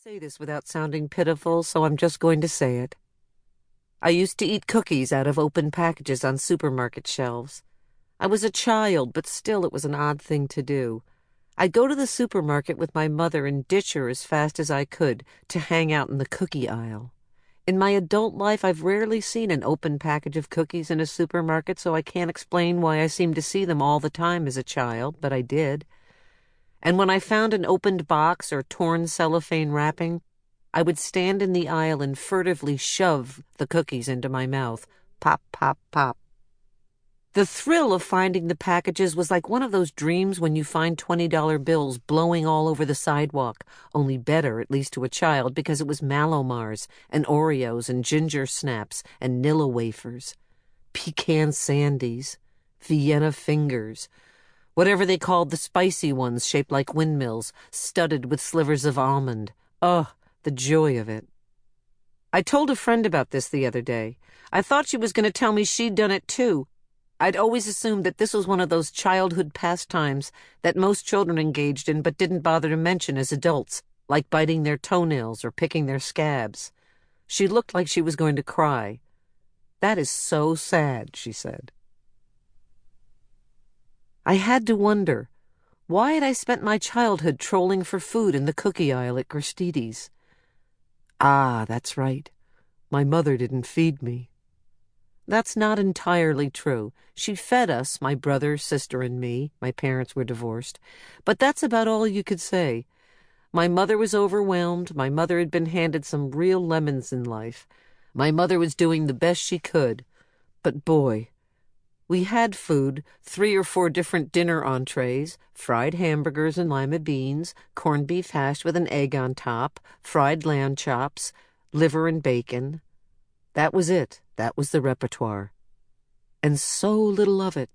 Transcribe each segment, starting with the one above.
say this without sounding pitiful, so I'm just going to say it. I used to eat cookies out of open packages on supermarket shelves. I was a child, but still it was an odd thing to do. I'd go to the supermarket with my mother and ditch her as fast as I could to hang out in the cookie aisle. In my adult life, I've rarely seen an open package of cookies in a supermarket, so I can't explain why I seemed to see them all the time as a child, but I did. And when I found an opened box or torn cellophane wrapping, I would stand in the aisle and furtively shove the cookies into my mouth. Pop, pop, pop. The thrill of finding the packages was like one of those dreams when you find $20 bills blowing all over the sidewalk, only better, at least to a child, because it was Mallomars and Oreos and ginger snaps and Nilla wafers, pecan sandies, Vienna fingers, whatever they called the spicy ones shaped like windmills, studded with slivers of almond. Oh, the joy of it. I told a friend about this the other day. I thought she was going to tell me she'd done it too. I'd always assumed that this was one of those childhood pastimes that most children engaged in but didn't bother to mention as adults, like biting their toenails or picking their scabs. She looked like she was going to cry. "That is so sad," she said. I had to wonder, why had I spent my childhood trolling for food in the cookie aisle at Gristides? Ah, that's right. My mother didn't feed me. That's not entirely true. She fed us, my brother, sister, and me. My parents were divorced. But that's about all you could say. My mother was overwhelmed. My mother had been handed some real lemons in life. My mother was doing the best she could. But boy, we had food, 3 or 4 different dinner entrees, fried hamburgers and lima beans, corned beef hash with an egg on top, fried lamb chops, liver and bacon. That was it. That was the repertoire. And so little of it.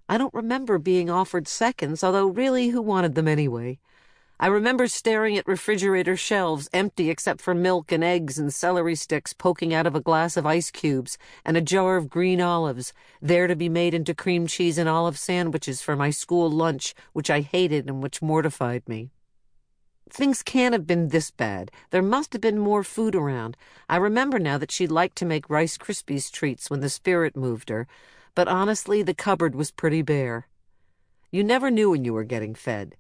I don't remember being offered seconds, although really, who wanted them anyway? I remember staring at refrigerator shelves, empty except for milk and eggs and celery sticks poking out of a glass of ice cubes and a jar of green olives, there to be made into cream cheese and olive sandwiches for my school lunch, which I hated and which mortified me. Things can't have been this bad. There must have been more food around. I remember now that she liked to make Rice Krispies treats when the spirit moved her, but honestly, the cupboard was pretty bare. You never knew when you were getting fed.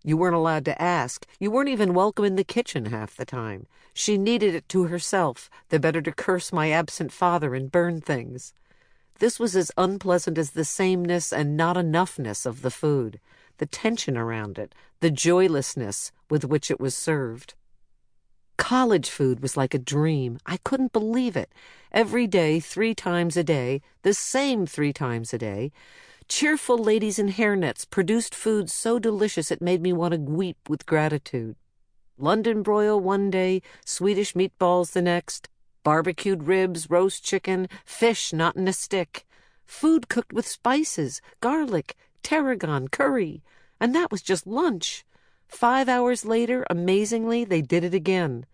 You weren't allowed to ask. You weren't even welcome in the kitchen half the time. She needed it to herself, the better to curse my absent father and burn things. This was as unpleasant as the sameness and not enoughness of the food, the tension around it, the joylessness with which it was served. College food was like a dream. I couldn't believe it. Every day, 3 times a day, the same 3 times a day, cheerful ladies in hairnets produced food so delicious it made me want to weep with gratitude. London broil one day, Swedish meatballs the next, barbecued ribs, roast chicken, fish not in a stick, food cooked with spices, garlic, tarragon, curry, and that was just lunch. 5 hours later, amazingly, they did it again.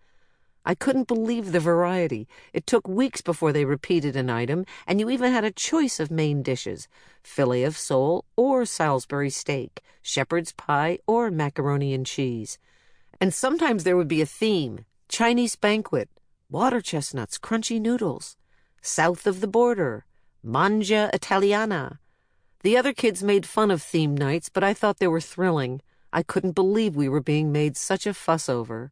I couldn't believe the variety. It took weeks before they repeated an item, and you even had a choice of main dishes: fillet of sole or Salisbury steak, shepherd's pie or macaroni and cheese. And sometimes there would be a theme: Chinese banquet, water chestnuts, crunchy noodles, south of the border, mangia italiana. The other kids made fun of theme nights, but I thought they were thrilling. I couldn't believe we were being made such a fuss over.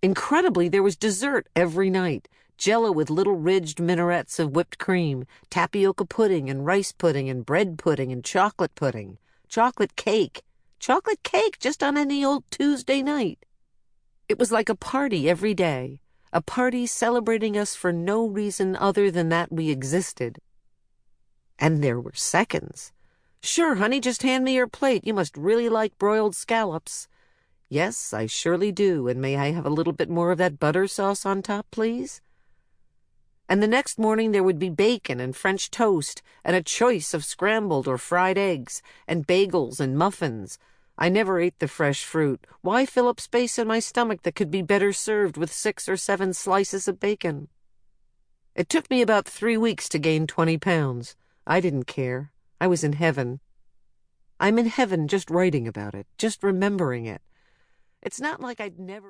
Incredibly, there was dessert every night: Jell-O with little ridged minarets of whipped cream, tapioca pudding and rice pudding and bread pudding and chocolate pudding, chocolate cake just on any old Tuesday night. It was like a party every day, a party celebrating us for no reason other than that we existed. And there were seconds. "Sure, honey, just hand me your plate. You must really like broiled scallops." "Yes, I surely do, and may I have a little bit more of that butter sauce on top, please?" And the next morning there would be bacon and French toast, and a choice of scrambled or fried eggs, and bagels and muffins. I never ate the fresh fruit. Why fill up space in my stomach that could be better served with 6 or 7 slices of bacon? It took me about 3 weeks to gain 20 pounds. I didn't care. I was in heaven. I'm in heaven just writing about it, just remembering it. It's not like I'd never...